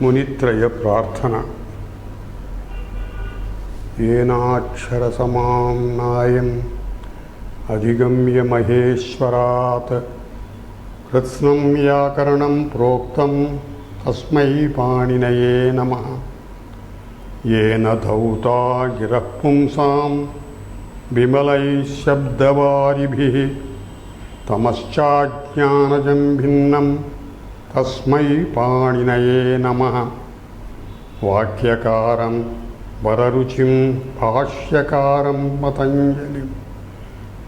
मुनित्रय प्रार्थना। येनाक्षरसमां नायम् अधिगम्य महेश्वरात् कृत्स्नं व्याकरणं प्रोक्तं तस्मै पाणिनये नमः। येन धौता गिरः पुंसां विमलैः शब्दवारिभिः तमश्चाज्ञानजं भिन्नं तस्मै पाणिनये नमः। वाक्यकारं वररुचिं भाष्यकारं पतञ्जलिं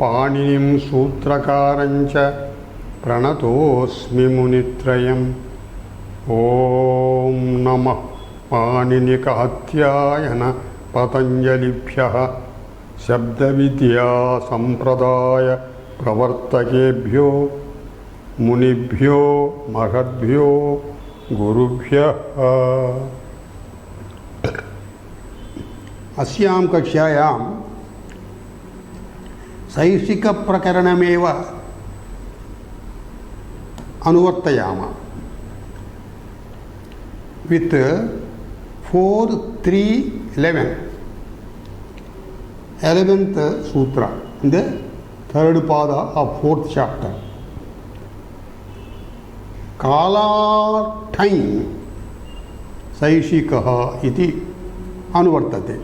पाणिनिं सूत्रकारं च प्रणतोऽस्मि मुनित्रयम्। ॐ नमः पाणिनिकात्यायन पतञ्जलिभ्यः शब्दविद्या संप्रदाय प्रवर्तकेभ्यो मुनिभ्यो महद्भ्यो गुरुभ्यः। अस्यां कक्षायां शैक्षिकप्रकरणमेव अनुवर्तयामः with 4, 3, 11th sutra in the third pada of 4th chapter. Kala time saishikaha iti anuvartate.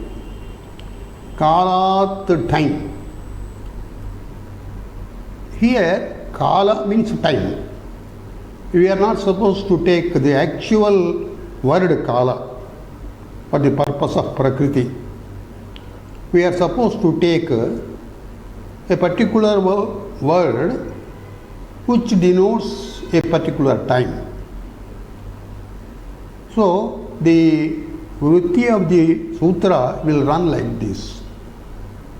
Kalat time. Here kala means time. We are not supposed to take the actual word kala for the purpose of prakriti. We are supposed to take a particular word which denotes a particular time. So the vritti of the sutra will run like this.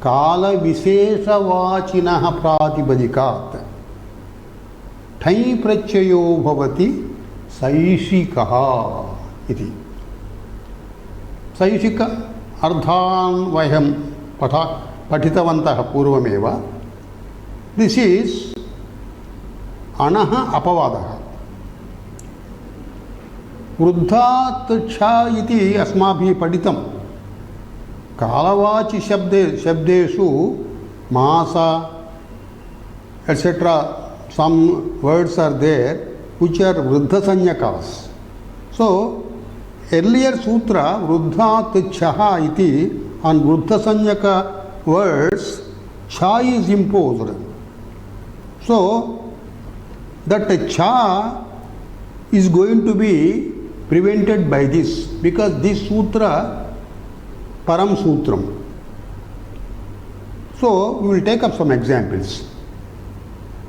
Kala vishesha vachinaha pratipadikaat thai prachayo bhavati saishikaha iti. Saishika ardhan vayam patitavantah purvameva. This is anaha apavadaha. Vruddhat cha iti asmabhi paditam. Kalavachi shabdeshu masa etc. Some words are there which are vruddha sanyakas. So earlier sutra vruddhat chaha iti, on vruddha sanyaka words cha is imposed. So that cha is going to be prevented by this, because this sutra param sutram. So we will take up some examples.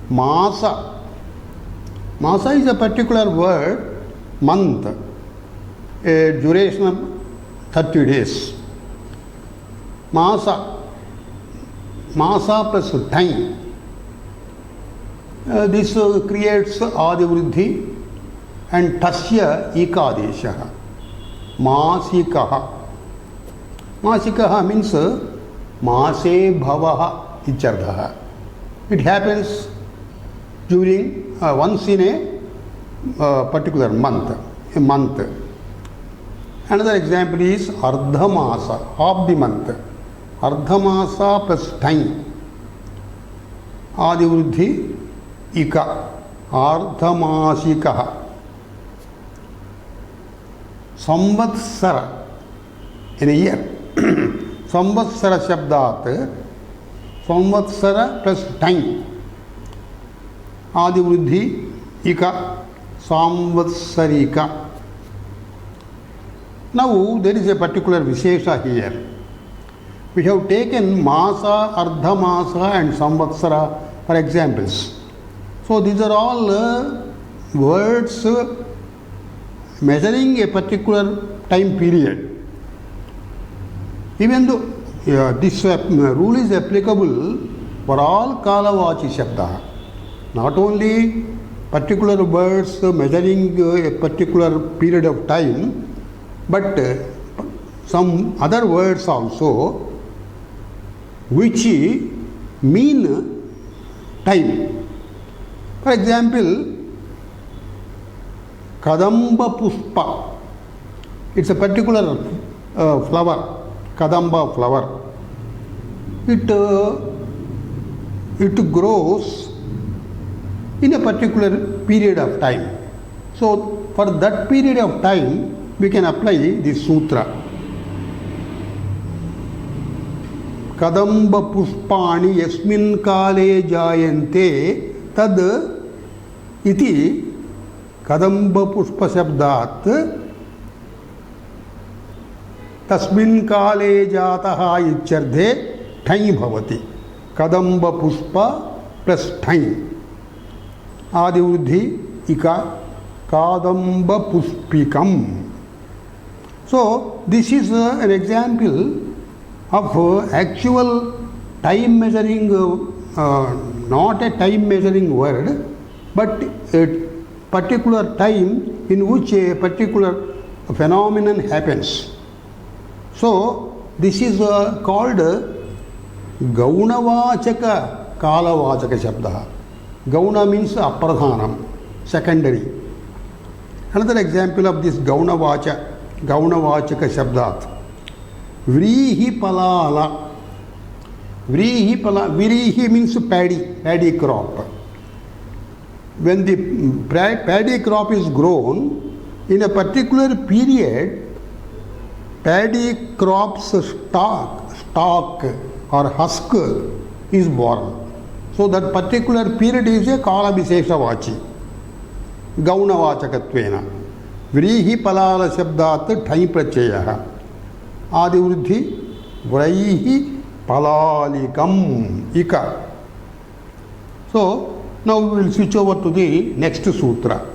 Masa. Masa is a particular word, month, a duration of 30 days. Masa. Masa plus time. This creates adivruddhi and tasya ekadeshaha. Masikaha. Masikaha means mase bhavaha ichardaha. It happens during once in a particular month, a month. Another example is ardhamasa, half the month. Ardhamasa plus time. Adivruddhi ika, ardhamasikaha. Samvatsara, in a year. Samvatsara shabdat, samvatsara plus time. Adivruddhi ika, samvatsarika. Now there is a particular vishesha here. We have taken masa, ardhamasa and samvatsara for examples. So these are all words measuring a particular time period. Even though this rule is applicable for all kalavachi shabda, not only particular words measuring a particular period of time, but some other words also which mean time. For example, Kadamba Pushpa It's a particular flower, kadamba flower. It grows in a particular period of time. So for that period of time, we can apply this sutra. Kadamba pushpani yasmin kale jayante tad iti kadamba pushpa shabdat tasmin kale jataha ityarthe ठञ् भवति. कदम्ब पुष्प plus ठञ् आदिवृद्धि इका कादम्ब पुष्पिकम. So this is an example of actual time measuring, not a time measuring word, but a particular time in which a particular phenomenon happens. So this is called Gaunavachaka Kalavachaka Shabda. Gauna means apradhanam, secondary. Another example of this Gaunavachaka Shabdat. Vrihi Palala. Vrihi means paddy crop. When the paddy crop is grown, in a particular period, paddy crop's stalk or husk is born. So that particular period is a Kala Vishesha Vachi. Gaunavachakatvena. Vrihi Palala Shabdat Thai Prachayaha. Adivruddhi Vraihi Palalikam Ika. So now we will switch over to the next sutra.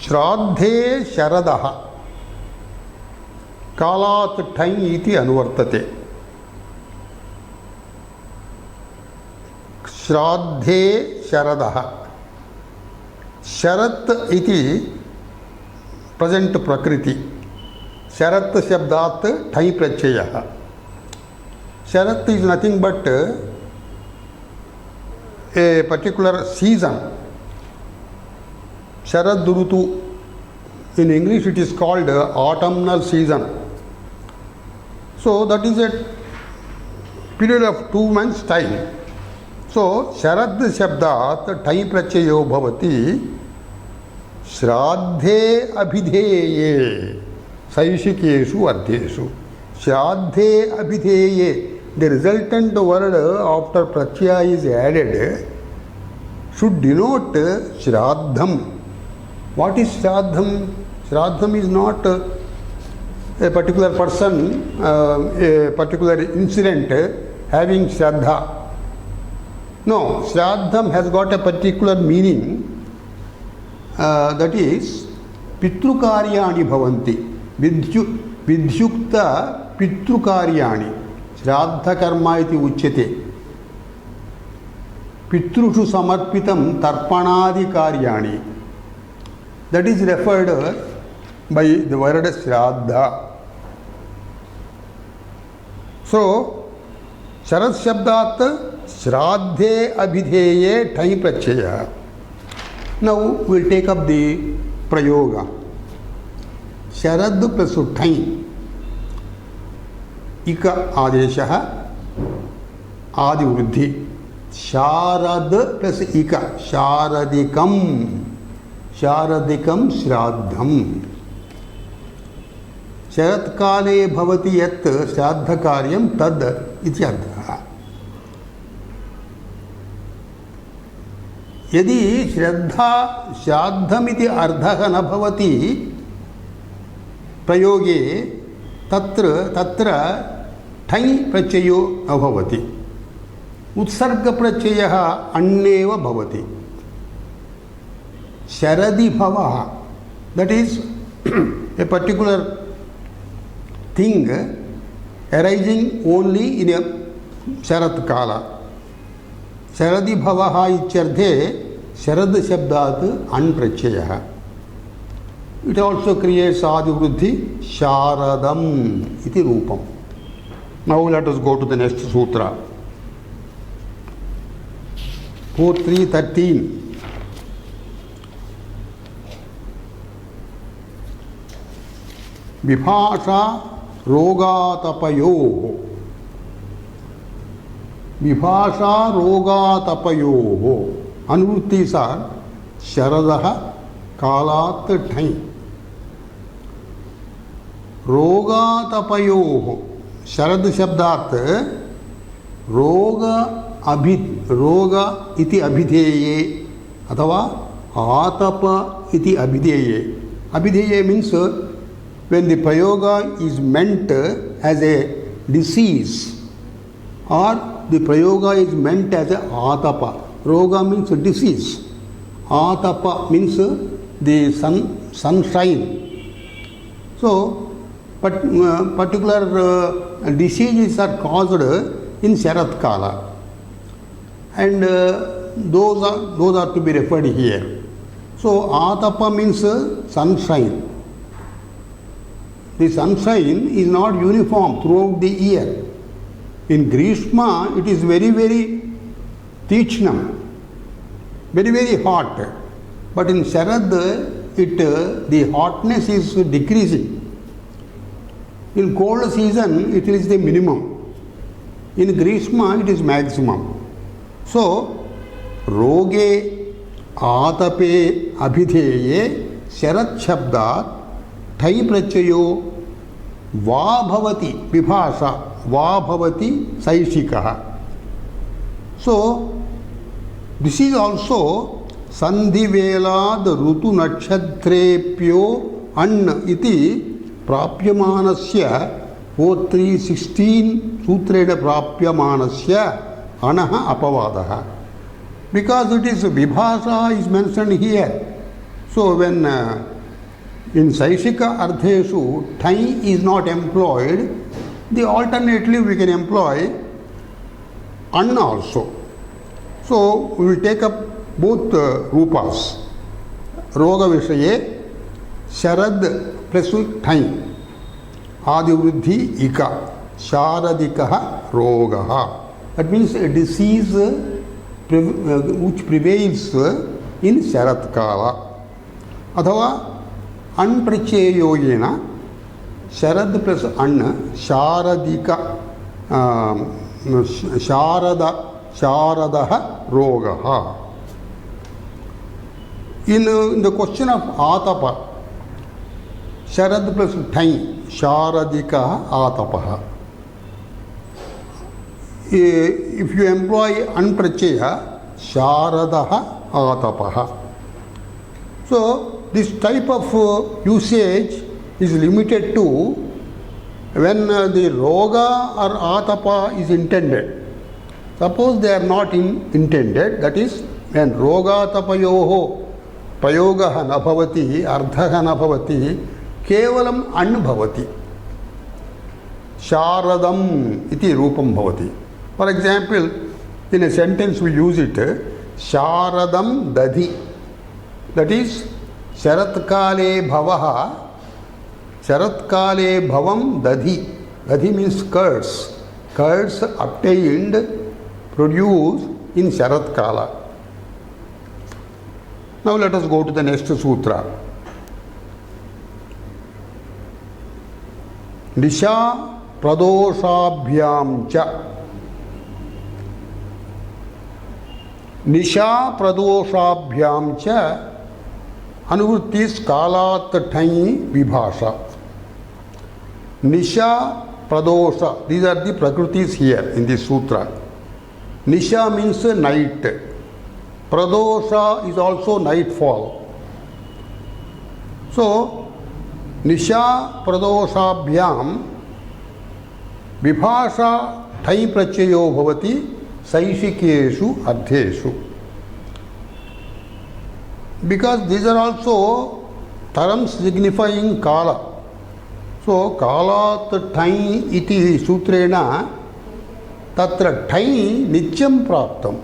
Shraddhe Sharadaha Kalat Thai iti anuvartate. Shraddhe Sharadaha. Sharat iti present prakriti. Sharat shabdat Thai prachayaha. Sharat is nothing but a particular season. Sharad Rutu. In English it is called autumnal season. So that is a period of 2 months time. So Sharad Shabdat Thai Prachayo Bhavati Shraddhe Abhidheye Saishikeshu Ardheshu. Shraddhe Abhidheye. The resultant word after Prachaya is added should denote Shraddham. What is Shraddham? Shraddham is not a particular person, a particular incident having Shraddha. No, Shraddham has got a particular meaning, that is Pitrukaryani Bhavanti. Vidhyukta Pitrukaryani. Shraddha Karma iti uchyate. Pitrushu Samarpitam Tarpanadi Karyani. That is referred by the word Shraddha. So, Sharad Shabdat Shraddhe Abhidheye Thai Prachaya. Now we will take up the Prayoga. Sharad plus Thai. Ika Adeshaha Adi Vruddhi. Sharad plus Ika. Sharadikam. Sharadikam Shraddham. Sharat Kale Bhavati Yat Shraddha Karyam Tad iti Ardha. Yadi Shraddham iti Ardha na bhavati Prayoge Tatra Thai Prachayo abhavati. Utsarga Prachayaha Anneva Bhavati. Sharadi Bhavaha, that is a particular thing arising only in a Sharat Kala. Sharadi Bhavaha ityarthe Sharad Shabdat Anprachayaha. It also creates Adi Vruddhi Sharadam iti Rupam. Now let us go to the next sutra. 4.3.13. विभाषा रोगातपयोः विभाषा रोगातपयोः अनुवृत्तिस् आर् शरदः कालात् ठञ् रोगातपयोः शरद शब्दात् रोग इति अभिधेये अथवा आतप इति अभिधेये अभिधेये means when the prayoga is meant as a disease or the prayoga is meant as a atapa. Roga means disease. Atapa means the sunshine. So, but particular diseases are caused in Sharat Kala, and those are to be referred here. So, Atapa means sunshine. The sunshine is not uniform throughout the year. In Grishma, it is very, very Tichnam, very, very hot. But in Sharad, the hotness is decreasing. In cold season, it is the minimum. In Grishma, it is maximum. So, Roge Atape Abhidheye Sharat Shabdat Thai Prachayo Va Bhavati Vibhasha Va Bhavati Saishikaha. So, this is also Sandhi Velad Rutu Nakshatrepyo An iti Prapyamanasya 4316 Sutreda Prapyamanasya Anaha Apavadaha. Because it is Vibhasa is mentioned here. So when in Saishika Ardheshu Thai is not employed, the alternatively we can employ An also. So we will take up both rupas. Roga Vishaye Sharad plus Thai. Adivruddhi Ika. Sharadikaha Rogaha. That means a disease which prevails in Sharat Kala. Athava Anpracheyoyena Sharad plus An Sharadika Sharadaha Rogaha. In the question of Atapa, Sharad plus Thai, Sharadika Atapaha. If you employ Anpracheya, Sharadaha Atapaha. So, this type of usage is limited to when the Roga or Atapa is intended. Suppose they are not intended, that is, when Roga Tapayoho Payogaha Nabhavati, Ardhaha Nabhavati, Kevalam Anbhavati. Sharadam iti Rupam Bhavati. For example, in a sentence we use it, Sharadam Dadhi. That is, Sharatkale Bhavaha, Sharatkale Bhavam Dadhi. Dadhi means curds. Curds obtained, produced in Sharatkala. Now let us go to the next sutra. Nisha Pradoshabhyam cha. Nisha Pradoshabhyam cha Anuvrittis Kalat Thai Vibhasha. Nisha Pradosha, these are the prakritis here in this sutra. Nisha means night. Pradosha is also nightfall. So, Nisha Pradoshabhyam Vibhasha Thai Prachayo Bhavati Saishikeshu Ardheshu. Because these are also terms signifying Kala. So, Kalat Thai iti sutrena tatra Thai nityam praptam.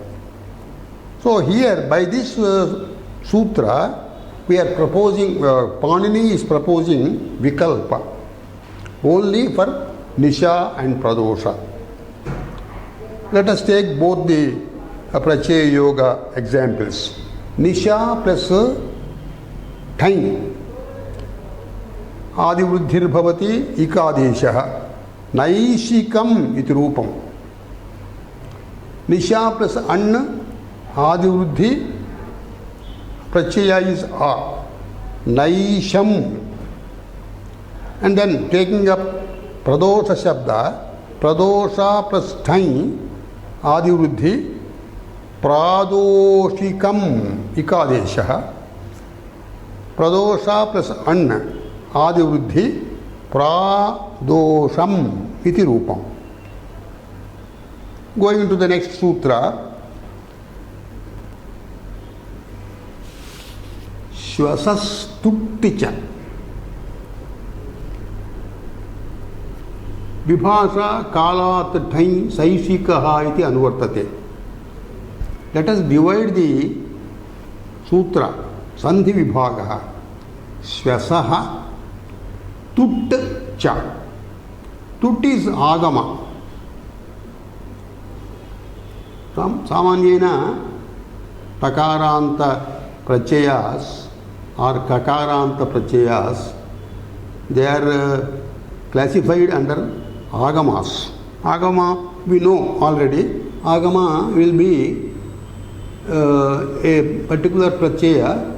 So, here by this sutra we are proposing, Panini is proposing Vikalpa only for Nisha and Pradosha. Let us take both the Pracheya Yoga examples. Nisha plus time. आदिवृद्धिर्भवति इकादेशः नैशिकम् इति रूपं निशा plus अण् आदिवृद्धि Pratyaya is a नैशम and then taking up प्रदोष शब्द प्रदोषा plus ठै आदिवृद्धि प्रादोषिकम् इकादेशः प्रदोषा plus अण् आदिवृद्धि प्रादोषम् इति रूपम्. Going into the next sutra, श्वसस्तुट्टिच विभाषा कालात् ठै सैषिकः इति अनुवर्तते. Let us divide the sutra सन्धि विभागः श्वसः तुट् च. तुट् is आगम. सामान्येन तकारांत प्रत्ययास or kakaranth pratyayas, they are classified under agamas. Agama we know already. Agama will be a particular pratyaya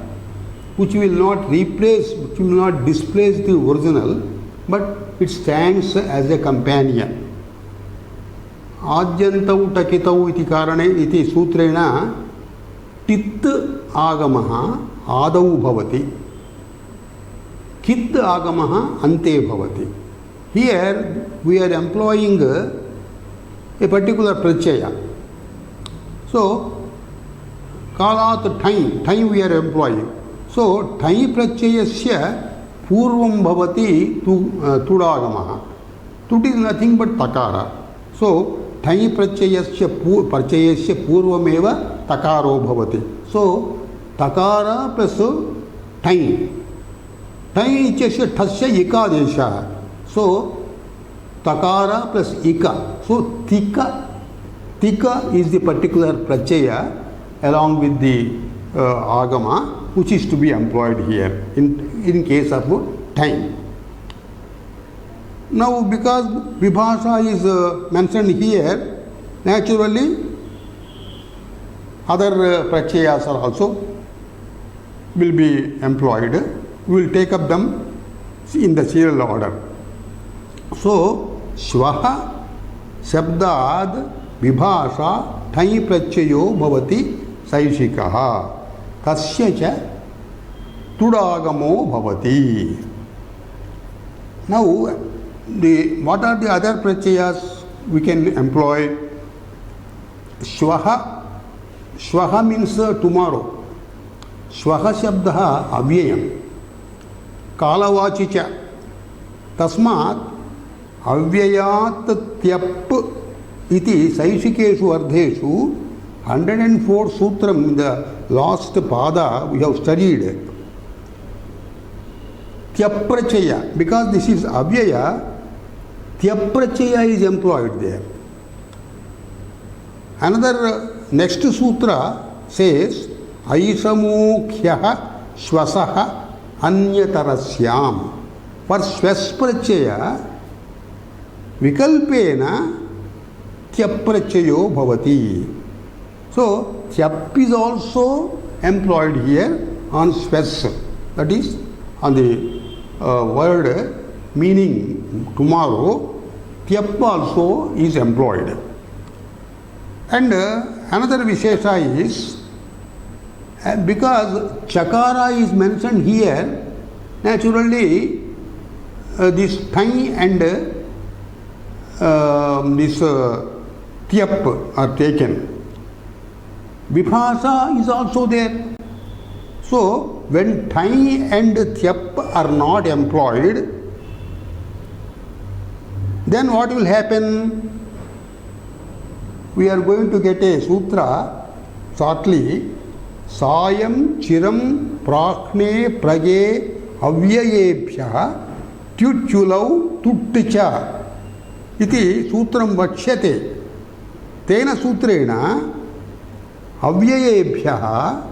which will not replace, which will not displace the original, but it stands as a companion. आद्यन्तौ टकितौ इति कारणे इति सूत्रेण टित् आगमः आदौ भवति, कित् आगमः अन्ते भवति. Here we are employing a particular pratyaya. So कालात् ठै we are employing. So ठै प्रत्ययस्य पूर्वं भवति तुडागमः. तुड् is nothing but takara. So ठै प्रत्ययस्य पूर्वमेव तकारो भवति. So तकार प्लस ठै इत्यस्य ठस्य इकादेशः. So तकार प्लस इका. So tika is the particular pratyaya along with the agama which is to be employed here in case of ठै. Now because vibhasha is mentioned here, naturally other pratyayas are also will be employed. We will take up them in the serial order. So shvaha shabdad vibhasha ठै प्रत्ययो भवति सैषिकः तस्य च तुडागमो भवति. Now what are the other pratyayas we can employ? Shvaha. Shvaha means tomorrow. Shvaha shabdah avyayam. Kalavachi cha. Tasmat avyayat tyap iti saishikeshu ardheshu 104 sutram in the last pada we have studied. Tyaprachaya, because this is avyaya, tyaprachaya is employed there. Another next sutra says aisamukhyah shvasaha anyatarasyam. For swasprachaya vikalpena tyaprachayo bhavati. So tyap is also employed here on swas, that is on the word meaning tomorrow. Tyap also is employed. And another vishesha is because chakara is mentioned here, naturally this thai and this tyap are taken. Vibhasa is also there. So when thai and tyap are not employed, then what will happen? We are going to get a sutra shortly. Sayam chiram prakne prage avyayebhya tyuchulau tutticha iti sutram vakshyate. Tena sutrena avyayebhya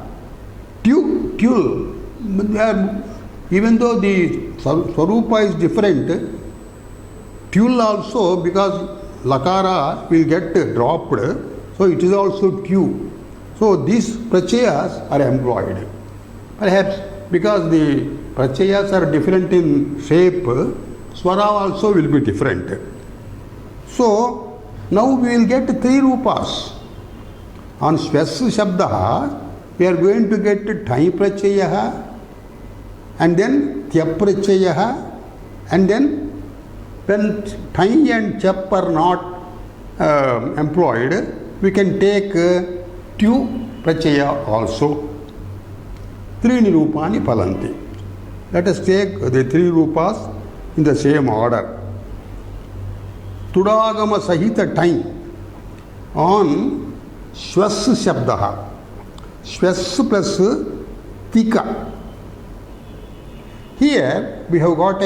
tul Even though the Swarupa is different, Tul also, because Lakara will get dropped, so it is also Tu. So these Prachayas are employed. Perhaps because the Prachayas are different in shape, Swara also will be different. So now we will get three Rupas. On Swes Shabda, we are going to get Thai Prachaya, and then Tyap Prachaya, and then when Thai and Chap are not employed, we can take Tu Prachaya also. Trini Rupani Palanti. Let us take the three Rupas in the same order. Tudagama Sahita Thai on Shwas Shabdaha. Shwas plus Tika. Here we have got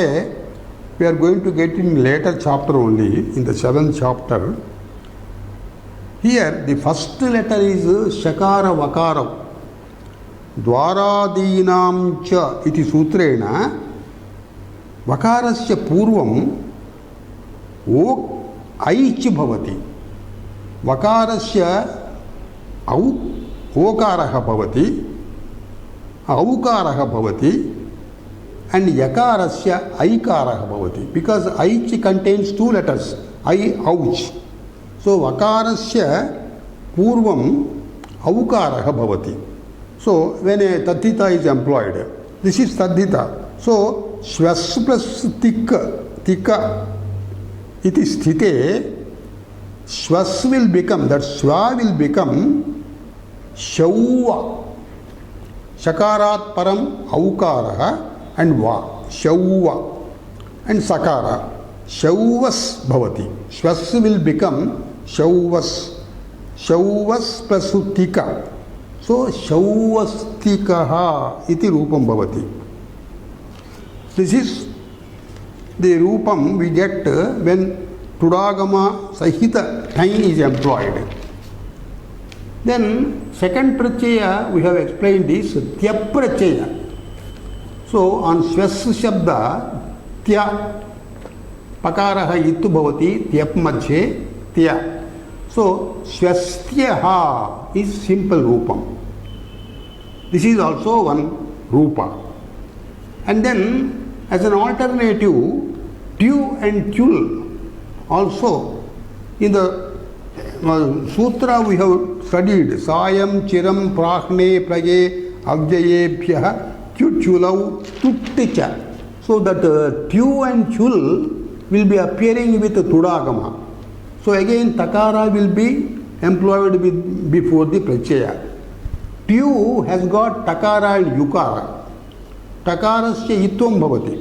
we are going to get in later chapter only, in the 7th chapter. Here the first letter is Shakara Vakara. Dwaradinam cha iti sutrena Vakarasya purvam O Aichi bhavati. Vakarasya Okaraha bhavati, Aukaraha bhavati, and Yakarasya Aikaraha bhavati. Because Aichi contains two letters, I, Ouch. So Vakarasya Purvam Aukaraha bhavati. So when a Tathita is employed, this is Tathita. So Shwas plus Tika iti sthite, Shwas will become, that Shwa will become Shauva. Shakarat param Aukaraha and Va. Shauva. And Sakara. Shauvas bhavati. Shwas will become Shauvas. Shauvas plus Tika. So Shauvastikaha iti Rupam bhavati. This is the Rupam we get when Tudagama Sahita Thai is employed. Then second Prachaya we have explained is Tyap Prachaya. So on Swes Shabda Tya Pakaraha Itu Bhavati Tyap Madhye Tya. So Swastyaha is simple Rupam. This is also one Rupa. And then as an alternative, Tu and Tul also in the Sutra we have studied Sayam, Chiram, Prahne, Praye, Avjayebhya, Chulau, Tutticha. So that Tu and Chul will be appearing with Tudagama. So again Takara will be employed before the Prachaya. Tu has got Takara and Yukara. Takarasya Itvam bhavati.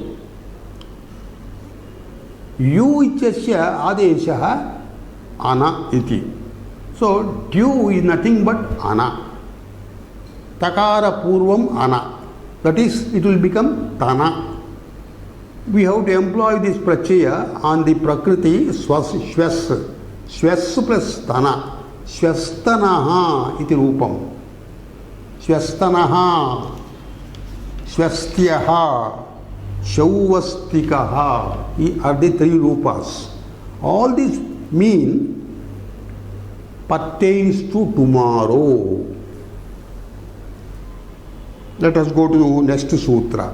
Yu ityasya adeshaha Ana iti. So Tu is nothing but Ana. Takara Purvam Ana. That is, it will become Tana. We have to employ this Prachaya on the Prakriti Shwas. Shwas plus Tana. Shwastanaha iti Rupam. Shwastanaha, Shwastyaha, Shauvastikaha are the three Rupas. All these mean pertains to tomorrow. Let us go to next sutra.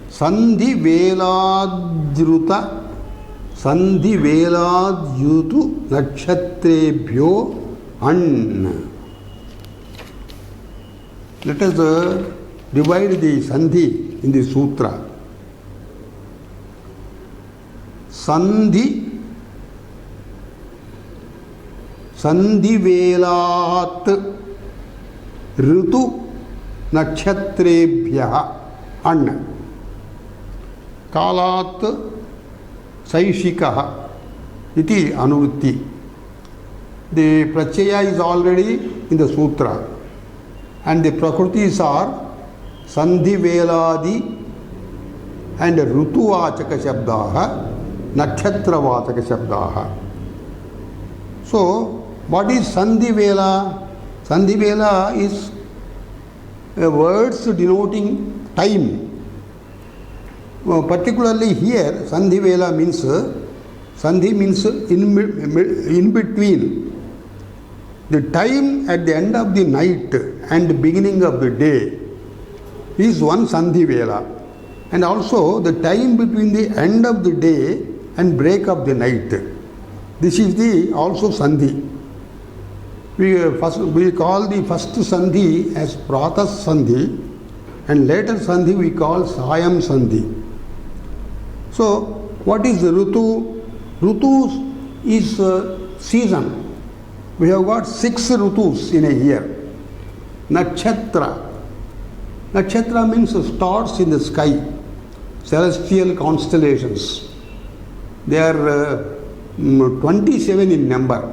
Sandhi Veladruta Sandhi Veladrutu Nakshatrebhyo An. Let us divide the Sandhi in the Sutra. Sandhi Velat Ritu Nakshatrebhya An. Kalat Saishikaha iti Anurutti. The Prachaya is already in the Sutra. And the Prakritis are Sandhi Veladi and Rutuvachaka Shabdaha, Nakshatravachaka Shabdaha. So, what is Sandhi Vela? Sandhi Vela is words denoting time. Particularly here, Sandhi Vela means, Sandhi means in between. The time at the end of the night and beginning of the day is one Sandhi Vela. And also the time between the end of the day and break of the night. This is the also Sandhi. We call the first Sandhi as Pratah Sandhi, and later Sandhi we call Sayam Sandhi. So, what is Rutu? Rutu is season. We have got 6 Rutus in a year. Nakshatra. Nakshatra means stars in the sky, celestial constellations. They are 27 in number.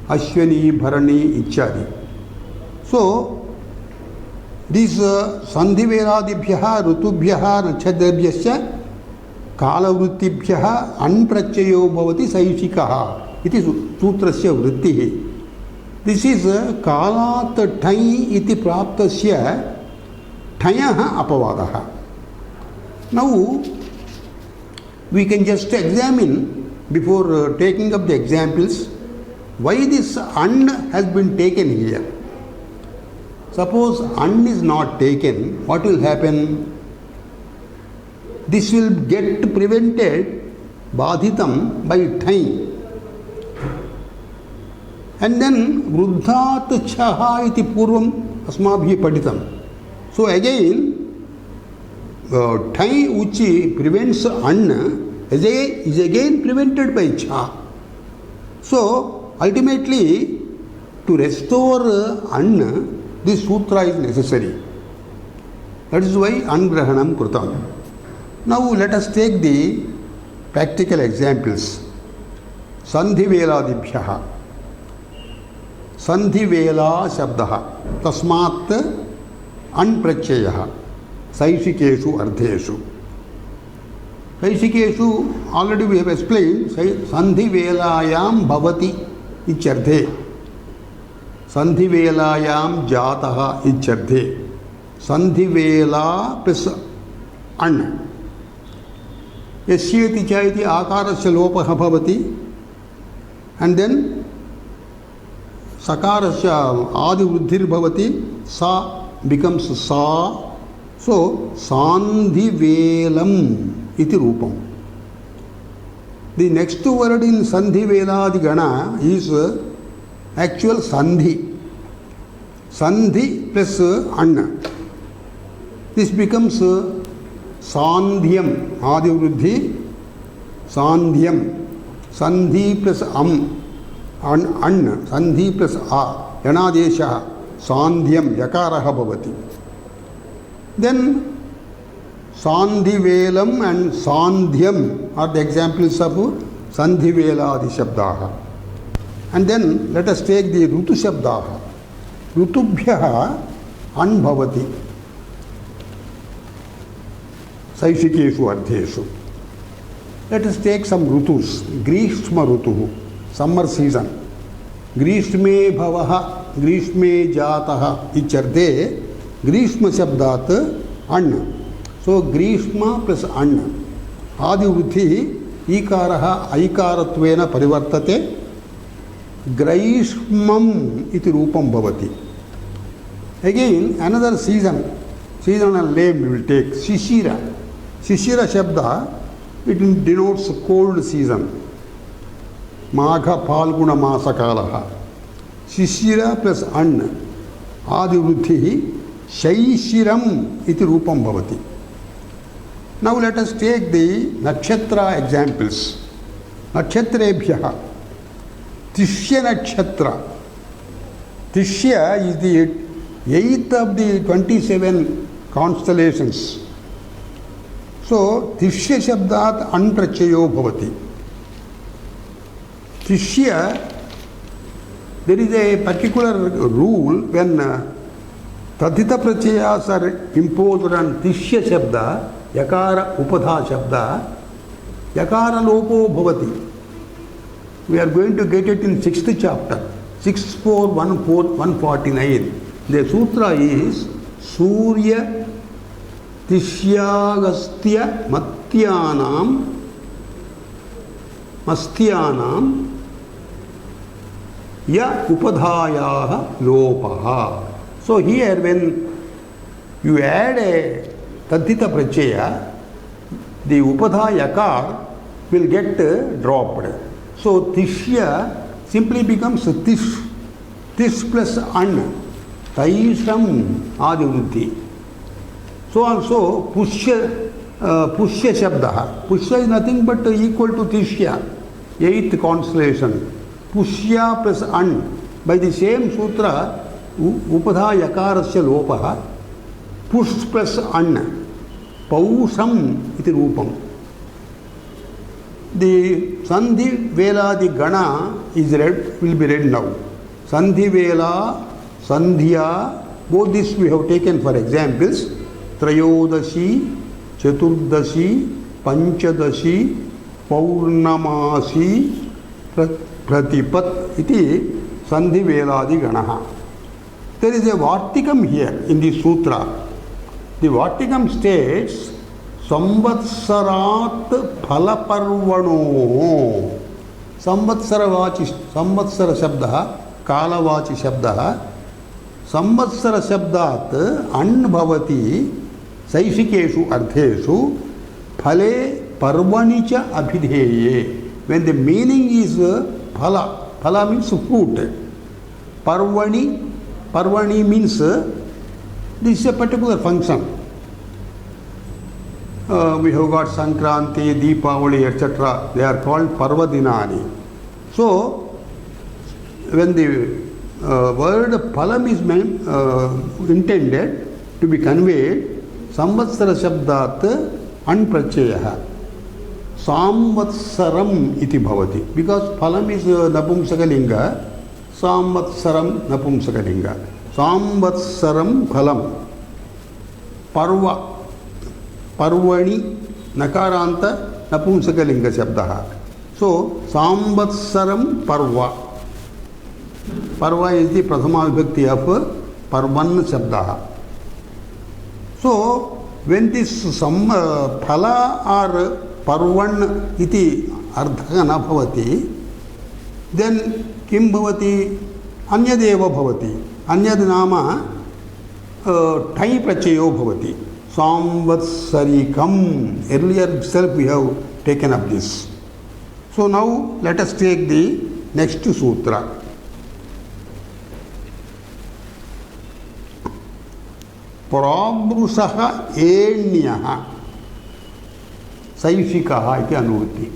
Ashwini, Bharani, Ichchadi. So, these Sandhi Veladibhyaha, Rutubhyaha, Nakshadabhyasya, Kalavruttibhyaha, Anprachayo Bhavati Saishikaha. It is Sutrasya Vrittihi. This is Kalat Tai iti Praptasya Tayaha Apavadaha. Now, we can just examine, before taking up the examples, why this and has been taken here. Suppose and is not taken, what will happen? This will get prevented, badhitam, by time. And then vruddhat chaha iti purvam asmabhi paditam. So again, time which prevents an is again prevented by cha. So ultimately, to restore an, this sutra is necessary. That is why angrahanam krutam. Now let us take the practical examples. Sandhi Veladibhyaha. Sandhi Vela Shabdaha. Tasmat Anprachayaha. Saishikeshu Ardheshu. Saishikeshu, already we have explained, Sandhi Velayam Bhavati Ichyardhe. Sandhi Velayam Jataha Ichyardhe. Sandhi Vela plus An. Yasyeti chaiti akarasya lopaha bhavati, and then sakarasya adi vruddhir bhavati, sa becomes sa. So sandhi velam iti rupam. The next word in sandhi veladi gana is actual sandhi. Sandhi plus an. This becomes Sandhyam, Adivruddhi, Sandhyam, Sandhi plus an, Sandhi plus a, Yanadesha, Sandhyam, Yakaraha bhavati. Then Sandhi Velam and Sandhyam are the examples of Sandhi Veladi Shabdaha. And then let us take the Rutu Shabdaha. Rutubhyaha an bhavati. Saishikeshu Ardheshu. Let us take some Rutus. Grishma Rutuhu, summer season. Grishme Bhavaha, Grishme Jataha, Ichyardhe, Grishma Shabdat, An. So Grishma plus An. Adi Vruddhi, Ikaraha, Aikaratvena Parivartate, Graishmam iti Rupam Bhavati. Again, another season, seasonal name we will take, Shishira. Shishira Shabda, it denotes cold season. Magha Palguna Masakalaha. Shishira plus An. Adi Vruddhi, Shaishiram iti Rupam Bhavati. Now let us take the Nakshatra examples. Nakshatrebhyaha. Tishya Nakshatra. Tishya is the 8th of the 27 constellations. So, Tishya Shabdat Anprachayo Bhavati. Tishya, there is a particular rule when Tadhita Prachayas are imposed on Tishya Shabda, Yakara Upadha Shabda, Yakara Lopo Bhavati. We are going to get it in 6th chapter, 6.4.1.149. The sutra is सूर्य तिष्यागस्त्य मस्त्यानां या उपधायाः लोपः. So here when you add a tadhita prachaya, the upadha yakar will get dropped. So tishya simply becomes tish. Tish plus an. Taisham adivrutti. So also pushya shabda. Pushya is nothing but equal to tishya. Eighth constellation. Pushya plus an. By the same sutra, upadha yakarasya lopaha. Push plus an. Pausham iti rupam. The Sandhi Veladi Gana is read, will be read now. Sandhi Vela, Sandhya, both this we have taken for examples. Trayodashi, Chaturdashi, Panchadashi, Paurnamasi, Pratipat iti Sandhi Veladi Ganaha. There is a Vartikam here in the sutra. The Vartikam states Samvatsarat Phalaparvano. Samvatsara Shabda, Kalavachi Shabda. Samvatsara Shabdat Anbhavati Saishikeshu Artheshu Phale Parvanicha Abhidheye. When the meaning is Phala, Phala means fruit. Parvani means this is a particular function. We have got Sankranti, Deepavali, etc. They are called Parvadinani. So, when the word Phalam is intended to be conveyed, Samvatsara Shabdat Anprachayaha. Samvatsaram iti bhavati. Because Phalam is Napumsakalinga, Samvatsaram Napumsakalinga. Samvatsaram Phalam. Parvani Nakaranta Napumsakalinga Shabdaha. So Samvatsaram Parva. Parva is the Prathama Vibhakti of Parvan Shabdaha. So when this Phala or Parvan iti ardhaka na bhavati, then kim bhavati? Anyadeva bhavati. Anyad nama thai prachayo bhavati. Samvatsarikam. Earlier itself we have taken up this. So now let us take the next sutra. Pravrusaha enyaha saishikaha iti anuruti.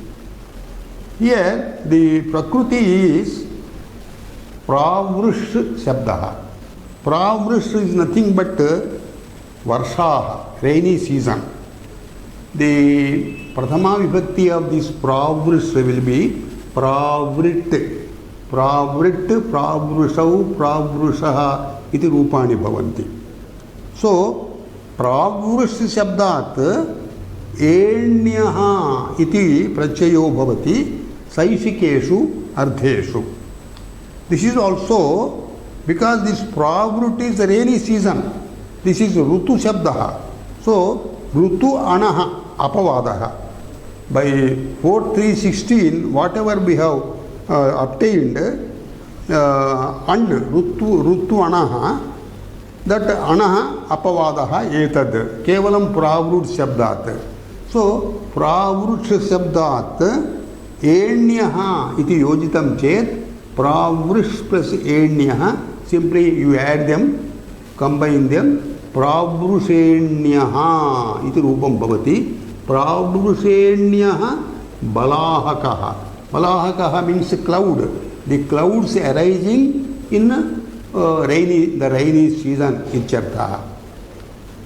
Here the Prakriti is Pravrush Shabdaha. Pravrush is nothing but Varshaha, rainy season. The Prathama Vibhakti of this Pravrush will be Pravrit. Pravrit, Pravrushav, Pravrushaha iti rupani bhavanti. So, Pravrush Shabdat Enyaha iti prachayo bhavati saishikeshu ardheshu. This is also because this Pravrut is the rainy season. This is Rutu Shabdaha. So, Rutu Anaha Apavadaha. By 4.3.16, whatever we have obtained, Rutu Anaha, that Anaha Apavadaha etad. Kevalam Pravrut Shabdat. So, Pravrut Shabdat Enyaha iti yojitam chet. Pravrush plus Enyaha. Simply you add them, combine them. Pravrushenyaha iti rupam bhavati. Pravrushenyaha balahakaha. Balahakaha means cloud. The clouds arising in the rainy season ityartha.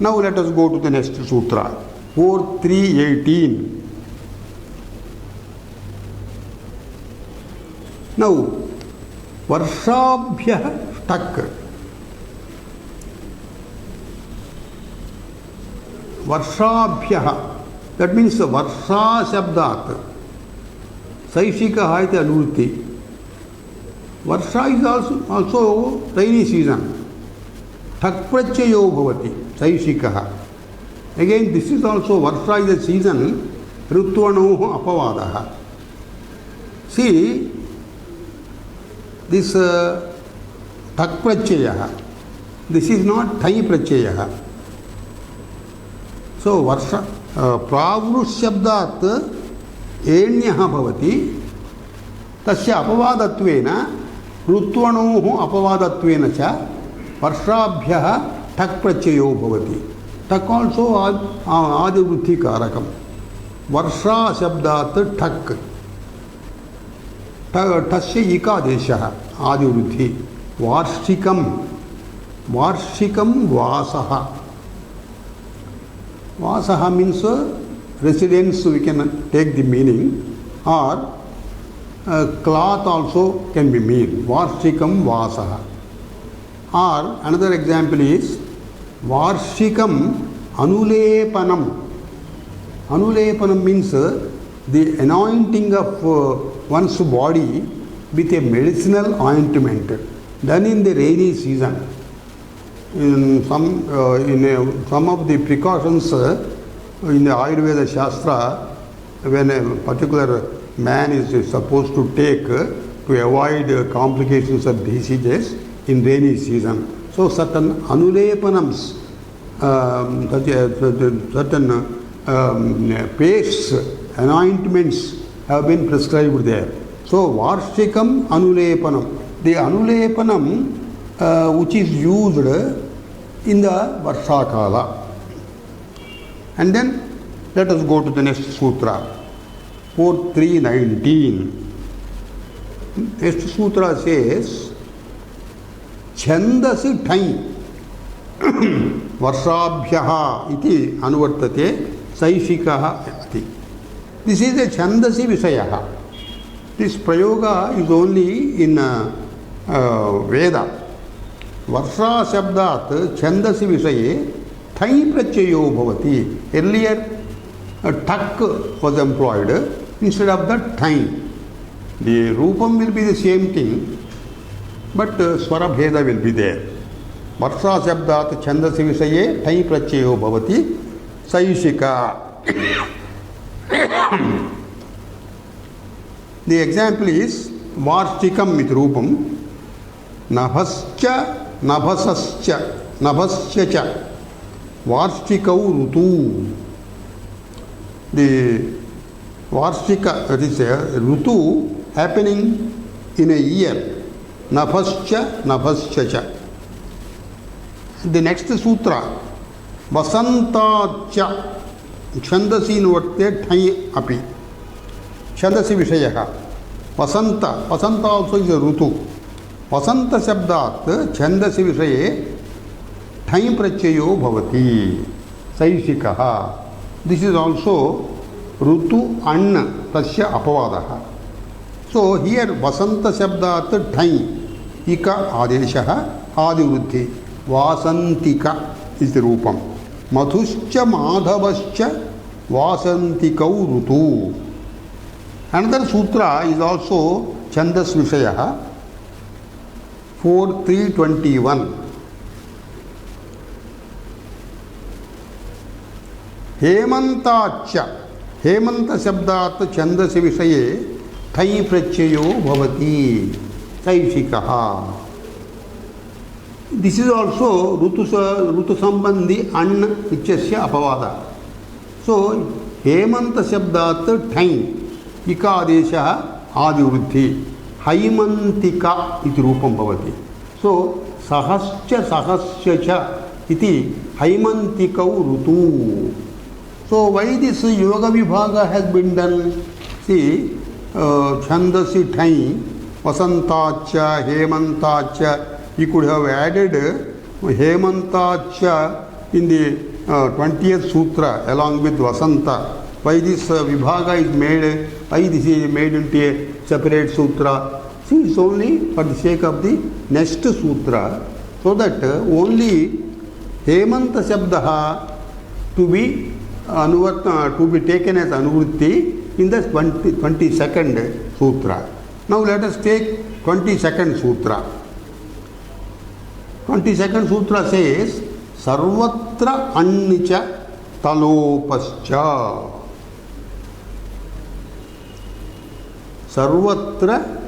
Now let us go to the next sutra. 4.3.18. Now, Varshabhyah Shtak. Varshabhyah, that means Varsha Shabdat. Saishikaha iti anuruti. Varsha is also rainy season. ठक् प्रत्ययो भवति सैषिकः. Again, this is also Varsha is the season, Rittvanoh Apavadah. See, this ठक् प्रत्ययः, this is not Thai प्रत्ययः. So, Varsha प्रावृशब्दात् एण्यः भवति, तस्य अपवादत्वेन ऋत्वणोः अपवादत्वेन च वर्षाभ्यः ठक् प्रत्ययो भवति. ठक् also आदिवृद्धिकारकं. वर्षा शब्दात् ठक्, ठस्य इकादेशः आदिवृद्धि. वार्षिकं, वार्षिकं वासः. Vasaha means residence, we can take the meaning, or cloth also can be mean. Varshikam Vasaha. Or another example is Varshikam Anulepanam. Anulepanam means the anointing of one's body with a medicinal ointment done in the rainy season. In some of the precautions in the Ayurveda Shastra, when a particular man is supposed to take to avoid complications of diseases in rainy season. So certain anulepanams, certain pastes, anointments have been prescribed there. So Varshikam Anulepanam. The Anulepanam which is used in the Varshakala. And then let us go to the next sutra, 4.3.19. Next sutra says, Chandasi Thai Varshabhyaha iti anuvartate Saishikaha ati. This is a Chandasi Visayaha. This prayoga is only in Veda. Varsha Shabdat Chandasi Visaye Thai Prachayo Bhavati. Earlier, Thak was employed instead of the Thai. The Rupam will be the same thing, but Swara Bheda will be there. Varsha Shabdat Chandasi Visaye Thai Prachayo Bhavati Saishika. The example is Varshikam with Rupam, Nabhascha, Nabhasascha, Nabhascha, Varshikau Rutu. The Varshika, that is a Rutu happening in a year. Nabhascha, Nabhascha. The next sutra, Vasantacha, Chandasi Nuvatte Thai Api. Chandasi Vishayaha. Vasanta. Vasanta also is a Rutu. Vasanta Shabdat Chandasi Vishaye Thai Prachayo Bhavati. Saishikaha. This is also Rutu Anna Tasya Apavadaha. So here Vasanta Shabdat Thai Ika Adeshaha Adivuddhi. Vasantika is the Rupam. Madhuscha Madhavascha Vasantikau Rutu. Another sutra is also Chandas Vishaya, 4.3.21. Hemantacha, Hemanta Shabdat Chandasi Vishaye Thai Prachayo Bhavati Saishikaha. This is also Rutu Sambandhi Anna Ichasya Apavada. So Hemanta Shabdat Thai Ikadesha Adivrudhi Haimantika iti Rupam Bhavati. So Sahascha Sahascha iti Haimantikau Rutu. So why this Yoga Vibhaga has been done? See, Chandasi Thai, Vasantacha, Hemantacha, you could have added Hemantacha in the 20th Sutra along with Vasanta. Why this Vibhaga is made, why this is made into a separate sutra? See, it's only for the sake of the next sutra, so that only Hemanta Shabdaha to be taken as Anuvritti in the 22nd sutra. Now let us take 22nd sutra. 22nd sutra says, Sarvatra Annicha Talopascha. Sarvatra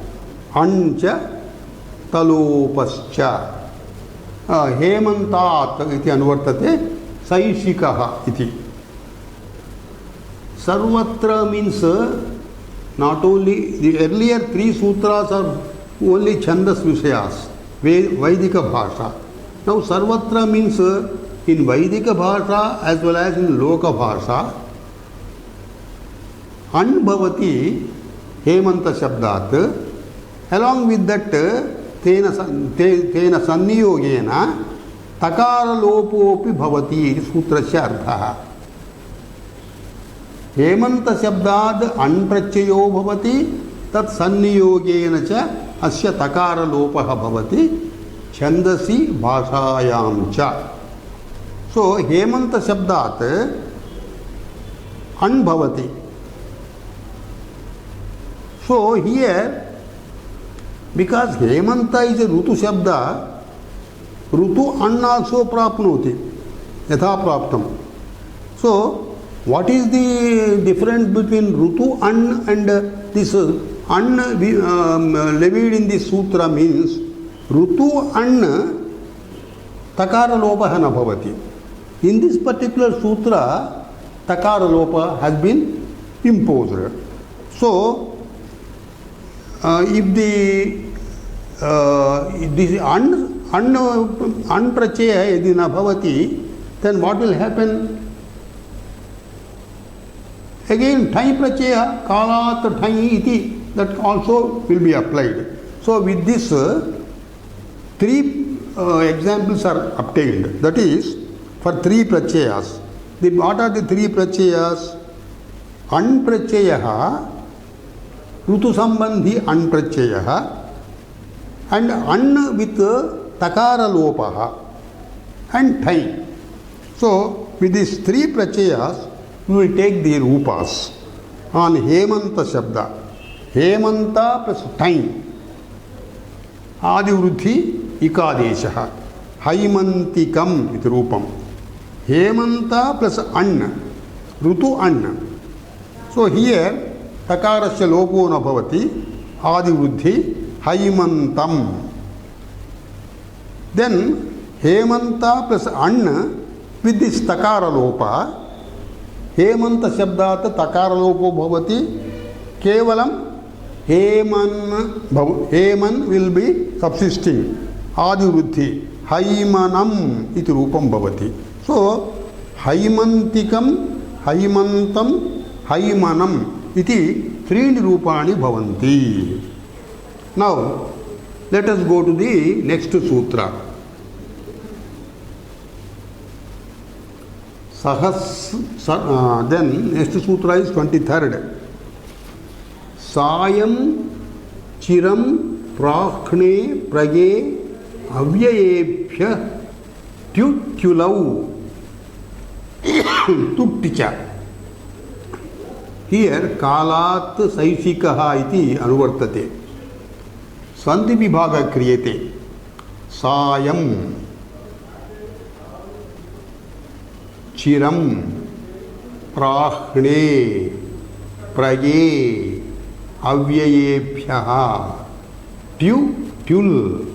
Ancha Talopascha. Hemantat iti anuvartate Saishikaha iti. Sarvatra means not only the earlier 3 sutras are only Chandas Vishayas, Vaidika Bhasha. Now Sarvatra means in Vaidika Bhasha as well as in Loka Bhasha. Anbhavati Hemanta Shabdat. Along with that, Tena Sanniyogena Takara Lopopi Bhavati Sutrasya Arthaha. Hemanta Shabdad Anprachayo Bhavati Tat Sanniyogena Cha Asya Takara Lopaha Bhavati Chandasi Bhashayam Cha. So Hemanta Shabdat Anbhavati. So here, because Hemanta is a Rutu Shabda, Rutu An also Prapnoti, Yatha Praptam. So, what is the difference between Rutu An and this An levied in this sutra means Rutu An Takara Lopa na bhavati. In this particular sutra, Takara Lopa has been imposed. So, if the this anprachaya yadi na bhavati, then what will happen? Again, thai prachaya, kalat thai iti, that also will be applied. So with this, 3 examples are obtained. That is, for 3 prachayas. What are the 3 prachayas? Anprachayaha, Rutu Sambandhi Anprachayaha, and An with Takara Lopaha and Thai. So, with these 3 prachayas, we will take the rupas on Hemanta Shabda. Hemanta plus Thai. Adivruddhi Ikadeshaha. Haimantikam with Rupam. Hemanta plus An. Rutu An. So, here, Takarasya lopo na bhavati, adivruddhi, haimantam. Then, Hemanta plus An with this Takara lopa, Hemanta Shabdata Takara lopo bhavati, kevalam Heman will be subsisting, adivruddhi, haimanam iti rupam bhavati. So, haimantikam, haimantam, haimanam iti 3 rupani bhavanti. Now, let us go to the next sutra. Then next sutra is 23rd. Sayam chiram prakhne prage avyayebhya tyutyulau tutticha. Here, kalat saishikaha iti anuvartate. Sandhi vibhaga kriyate. Sayam chiram prahne prage avyayebhyaha tyul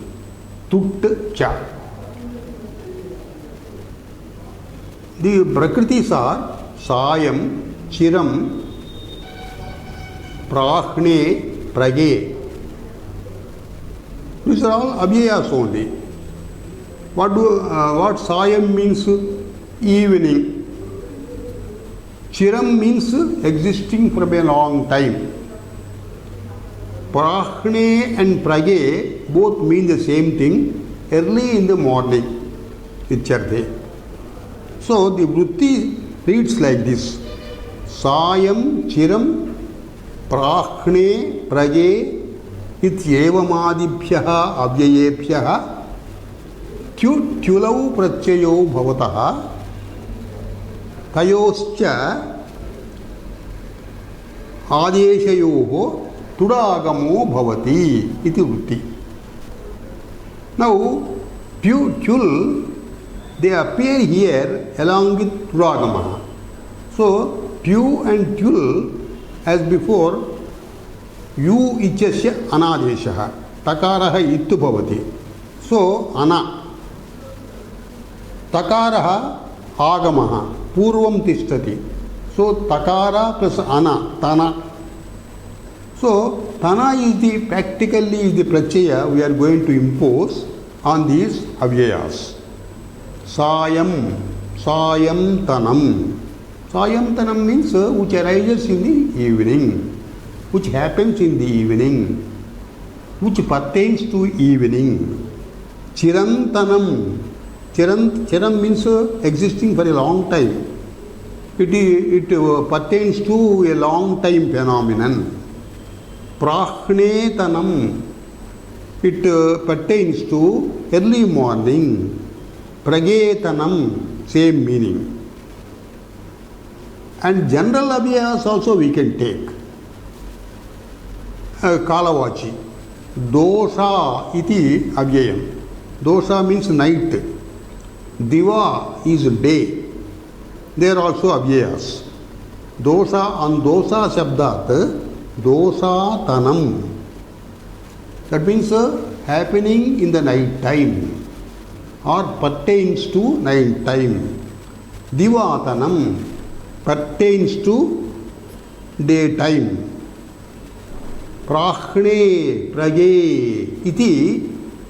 tut cha. The prakritis are sayam, chiram, prahne, prage. These are all avyayas only. What sayam means? Evening. Chiram means existing for a long time. Prahne and prage both mean the same thing, early in the morning. Ichyarthe. So the vritti reads like this. Sayam chiram prahne prage ityevamadibhyaha avyayebhyaha tyulau prachayo bhavataha tayoscha adeshayoho tudagamo bhavati iti vritti. Now, Pyu, tul, they appear here along with turagama. So, pyu and tul, as before, yu ichasya anadeshaha. Takaraha ittu bhavati. So, ana. Takaraha agamaha. Purvam tishtati. So, takara plus ana, tana. So, tana is the practically is the pratyaya we are going to impose on these avyayas. Sayam, sayam tanam. Sayam tanam means which arises in the evening, which happens in the evening, which pertains to evening. Chirantanam. Chiram means existing for a long time. It pertains to a long time phenomenon. Prahnetanam. It pertains to early morning. Pragetanam, same meaning. And general avyayas also we can take. Kalavachi. Dosha iti avyayam. Dosha means night. Diva is day. They are also avyayas. Dosha, on dosha shabdat, dosha tanam. That means happening in the night time or pertains to night time. Divatanam pertains to daytime. Prahne prage iti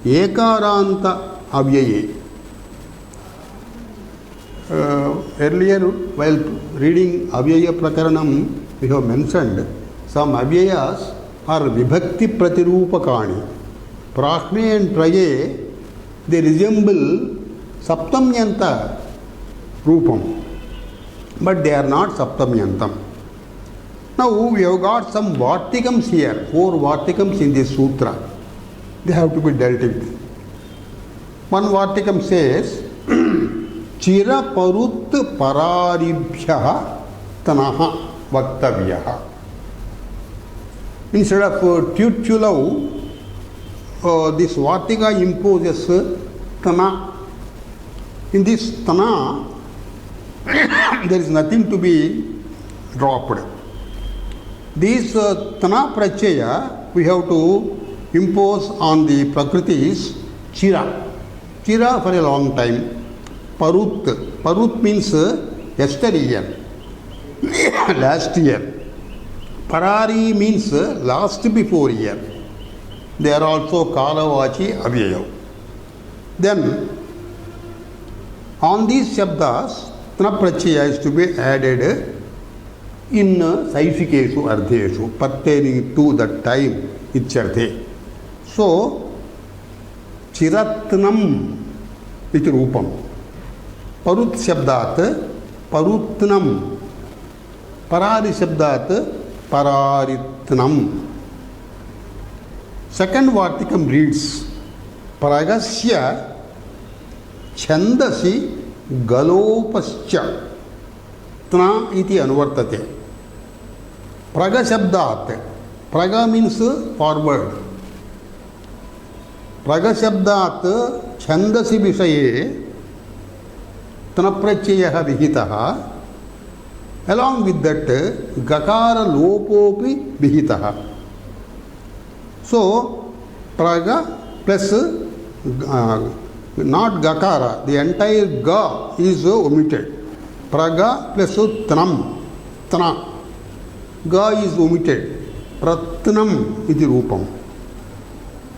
ekaranta avyaye. Earlier, while reading Avyaya Prakaranam, we have mentioned some avyayas are vibhakti pratirupakani. Prahne and praye, they resemble saptamyanta rupam, but they are not saptamyantam. Now we have got some vartikams here, 4 vartikams in this sutra. They have to be dealt with. One vartikam says, Chira parut pararibhyaha tanaha vaktavyaha. Instead of tutulau, this vartika imposes tana. In this tana, there is nothing to be dropped. This tana pratyaya we have to impose on the prakritis chira. Chira for a long time. Parut. Parut means yesteryear, last year. Parari means last before year. They are also kalavachi avyaya. Then, on these shabdas, tanaprachaya is to be added in saifikesu ardheshu, pertaining to that time icharthe. So, chiratnam iti rupam. Parut shabdat parutnam. Parari shabdat pararitnam. Second vartikam reads, Pragasya chandasi galopascha tna iti anuvartate. Praga shabdat. Praga means forward. Praga shabdat chandasi vishaye tanaprachyaha vihitaha. Along with that, gakara lopopi vihitaha. So, praga plus not gakara, the entire ga is omitted. Praga plus tnam, tna. Ga is omitted. Pratnam iti rupam.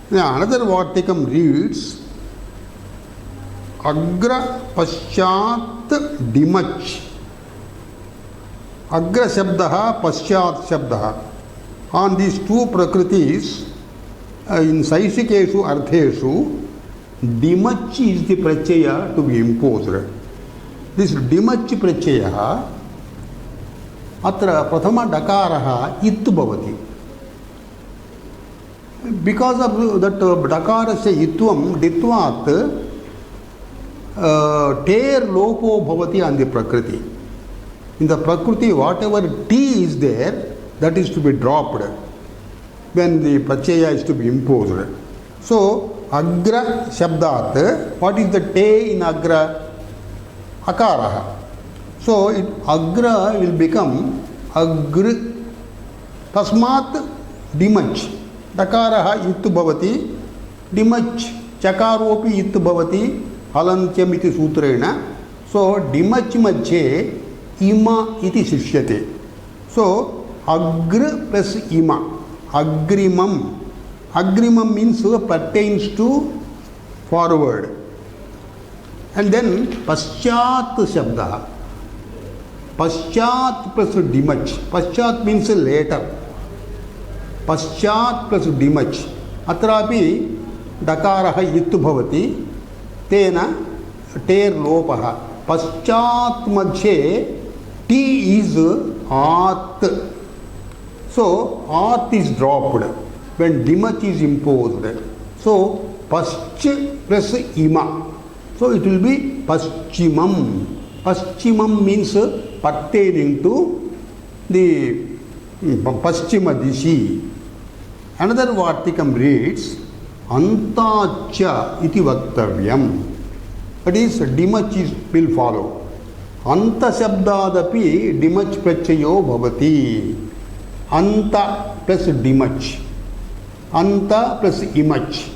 Now, another vartikam reads, Agra paschat dimach. Agra shabdaha, paschat shabdaha. On these two prakritis, in saishikeshu ardheshu, dimach is the pratyaya to be imposed. This dimach pratyaya, atra prathama dakaraha it bhavati. Because of that dakarasya itvam ditvat, ter lopo bhavati on the prakriti. In the prakriti, whatever T is there, that is to be dropped when the pratyaya is to be imposed. So, agra shabdat, what is the te in agra? Akaraha. So agra will become agr. Tasmat dimach. Dakaraha ittu bhavati. Dimach chakaropi ittu bhavati. Halantyam iti sutrena. So dimach madhye ima iti shishyate. So agr plus ima. Agrimam. Agrimam means pertains to forward. And then paschat shabda. Paschat plus dimach. Paschat means later. Paschat plus dimach. Atrapi dakaraha ittu bhavati. Tena ter lopaha. Paschat madhye t is at. So at is dropped when dimach is imposed. So pasch plus ima. So it will be paschimam. Paschimam means pertaining to the paschima dishi. Another Vartikam reads antacha iti vaktavyam. That is dimach will follow. Anta shabdadapi dimach prachayo bhavati. Anta plus dimach. Anta plus imach.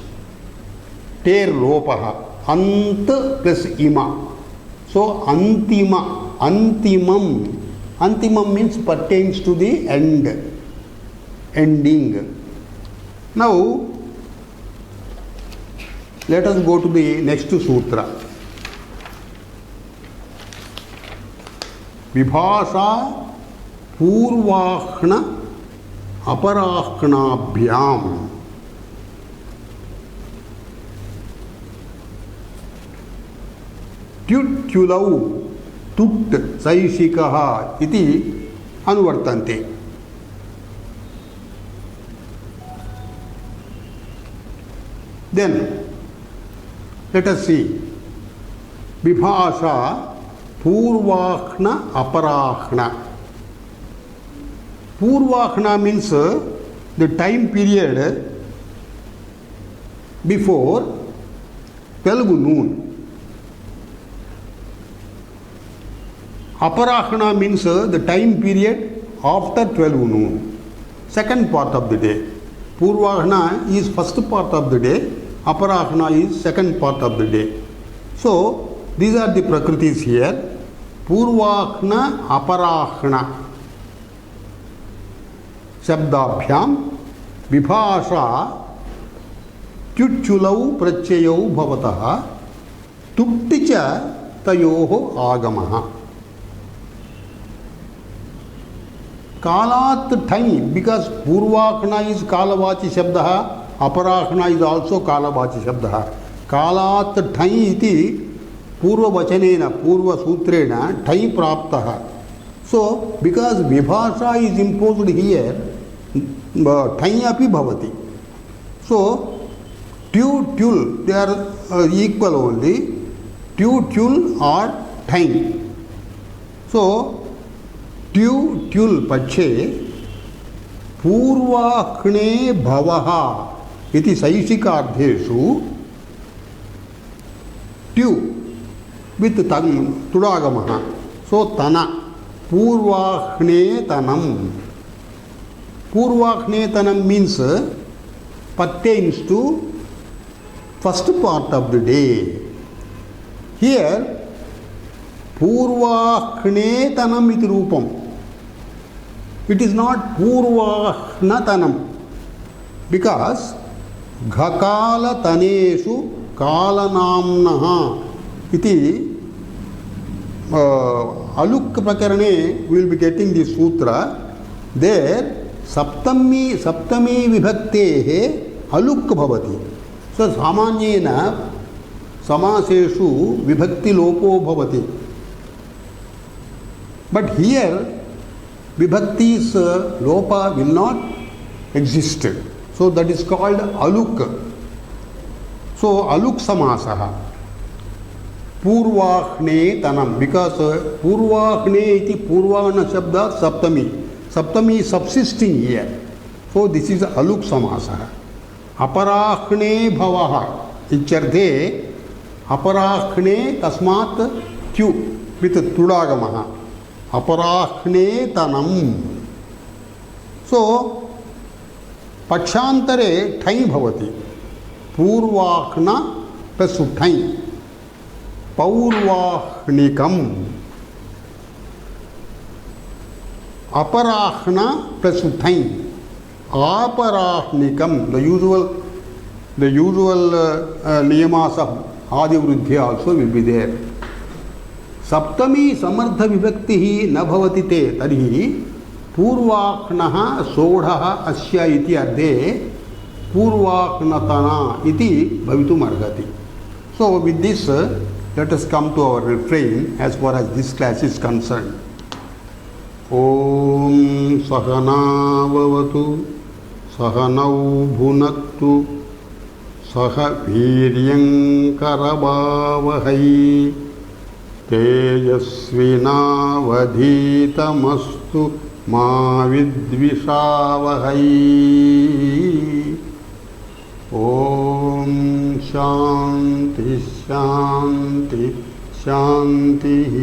Ter lopaha. Ant plus ima. So antima. Antimam. Antimam means pertains to the end. Ending. Now let us go to the next sutra. Vibhasa purvahna aparahkanabhyam. Tyutyulau tut saishikaha iti anuvartante. Then let us see. Vibhasa purvahna aparahna. Purvahna means the time period before 12 noon. Aparahna means the time period after 12 noon. Second part of the day. Purvahna is first part of the day. Aparahna is second part of the day. So these are the prakritis here. Purvahna aparahna shabdabhyam vibhasa tyuchulau prachayau bhavataha tukticha tayoho agamaha. Kalat time, because purvahna is kalavachi shabdaha, aparahna is also kalavachi shabdaha. Kalat time iti purva vachanena, purva sutrena time praptaha. So because vibhasa is imposed here, time api bhavati. So tu tul, they are equal only. Tu tul or time. So tul pache purvahne bhavaha iti saishikardheshu tu with tudagamaha. So tana purvahne tanam. Purvahne tanam means pertains to first part of the day. Here purvahne tanam iti rupam. It is not purvahnatanam, because ghakala taneshu kalanamnaha iti aluk prakarane we will be getting this sutra. There saptami vibhaktehe aluk bhavati. So samanyena samaseshu vibhakti lopo bhavati. But here vibhakti's lopa will not exist. So that is called aluk. So aluk samasaha. Purvahne tanam, because purvahne iti purvahana shabda saptami. Saptami is subsisting here. So this is aluk samasaha. Aparahne bhavaha. इत्यर्थे अपराह्णे तस्मात् Q with तुडागमः अपराह्णे tanam. सो पक्षान्तरे ठै भवति. पूर्वाह्न plus ठै पौर्वाह्निकम्. अपराह्न plus ठै आपराह्निकम. The usual niyamas of adi vruddhi also will be there. सप्तमी समर्थ विभक्ति न भवति ते तर्हि पूर्वाह्नः सोढः अस्य इति अर्थे पूर्वाह्नतना इति भवितुम् अर्हति. So with this let us come to our refrain as far as this class is concerned. ॐ सहनाववतु सहनौ भुनक्तु सह वीर्यङ्करवावहै तेजस्विनावधीतमस्तु मा विद्विषावहै. ॐ शान्ति शान्ति शान्तिः.